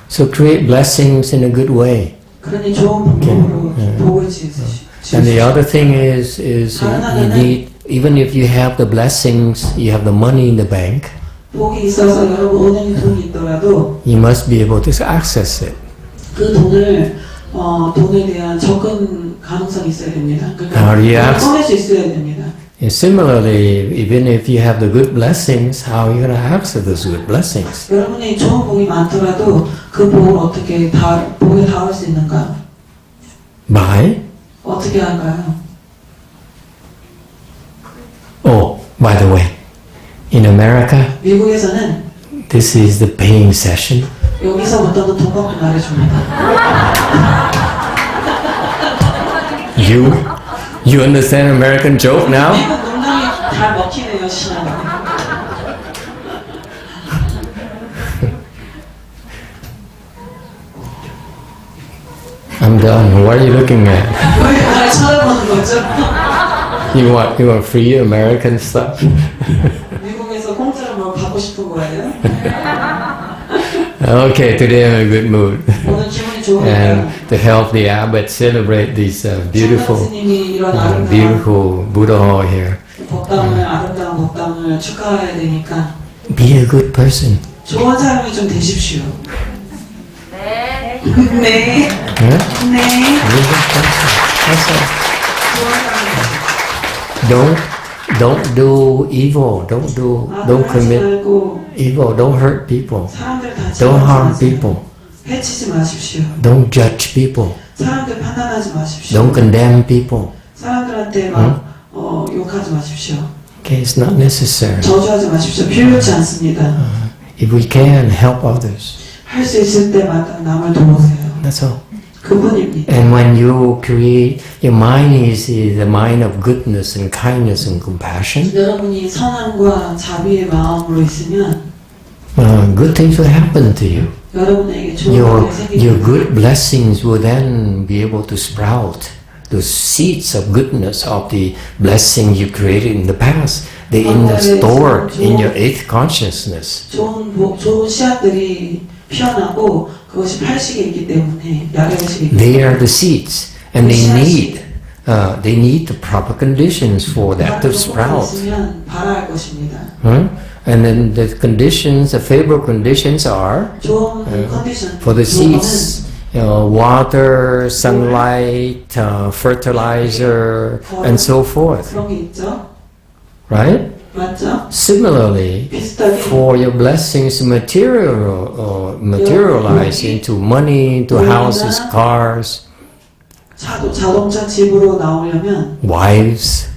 So create blessings in a good way. 그러니 좋은 방법으로 복을 지으십시오. And the other thing is you need, even if you have the blessings, you have the money in the bank, 복이 있어서 여러분 은행에 돈이 있더라도 you must be able to access it. 그 돈에 대한 접근 가능성이 있어야 됩니다. How do you 그러니까 access? 꺼낼 수 있어야 됩니다. And similarly, even if you have the good blessings, how are you going to access those good blessings? 여러분이 좋은 복이 많더라도 그 복을 어떻게 복에 닿을 수 있는가? By? 어떻게 할까요? Oh, by the way, in America, 미국에서는 this is the paying session. 여기서부터는 돈 받고 말해줍니다. You understand American joke now? 미국 다 먹히네요, 신앙이. I'm done. What are you looking at? 왜 나를 쳐다보는 거죠? You want free American stuff? 미국에서 공짜로 뭘 받고 싶은 거예요? Okay, today I'm in a good mood. 오늘 기분이 And 좋으니까 to help the abbot celebrate this beautiful, 스님이 이런 아름다운 beautiful Buddha hall here. 법당을 아름다운 법당을 축하해야 되니까 Be a good person. 좋은 사람이 좀 되십시오. 네. 네. Huh? 네. Be a good person. That's all. 좋은 사람. Don't do evil. Don't 하지 commit 말고 evil. Don't hurt people. 사람들 다치지 Don't harm 마세요. people. 해치지 마십시오. Don't judge people. 사람들 판단하지 마십시오. Don't condemn people. 사람들한테 막 욕하지 마십시오. Okay, it's not necessary. 저주하지 마십시오. 필요치 않습니다. If we can, help others. 할 수 있을 때마다 남을 도우세요. That's all. 그분입니다. And when you create, your mind is the mind of goodness and kindness and compassion. 여러분이 선함과 자비의 마음으로 있으면 Good things will happen to you. 여러분에게 좋은 Your 일이 생깁니다. good blessings will then be able to sprout. The seeds of goodness of the blessing you created in the past, they stored in your eighth consciousness. 좋은 씨앗들이 피어나고 그것이 팔식에 있기 때문에 야레식에 있기 They are the seeds, and they need the proper conditions for that to sprout. 있으면 발화할 것입니다. And then the conditions, the favorable conditions are 좋은 컨디션 for the seeds, water, sunlight, fertilizer, and so forth. 그런 게 있죠. Right? 맞죠? Similarly, 비슷하게 for your blessings materialize into money, into houses, cars, 자동차 집으로 나오려면 wives,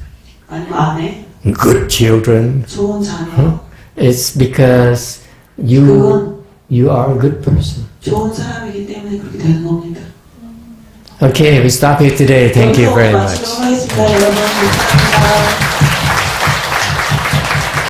아니면 아내 good children. 좋은 자녀 It's because you are a good person. 좋은 사람이기 때문에 그렇게 되는 겁니다. Okay, we stop here today. Thank you very much. 마치도록 하겠습니다. 여러분 감사합니다.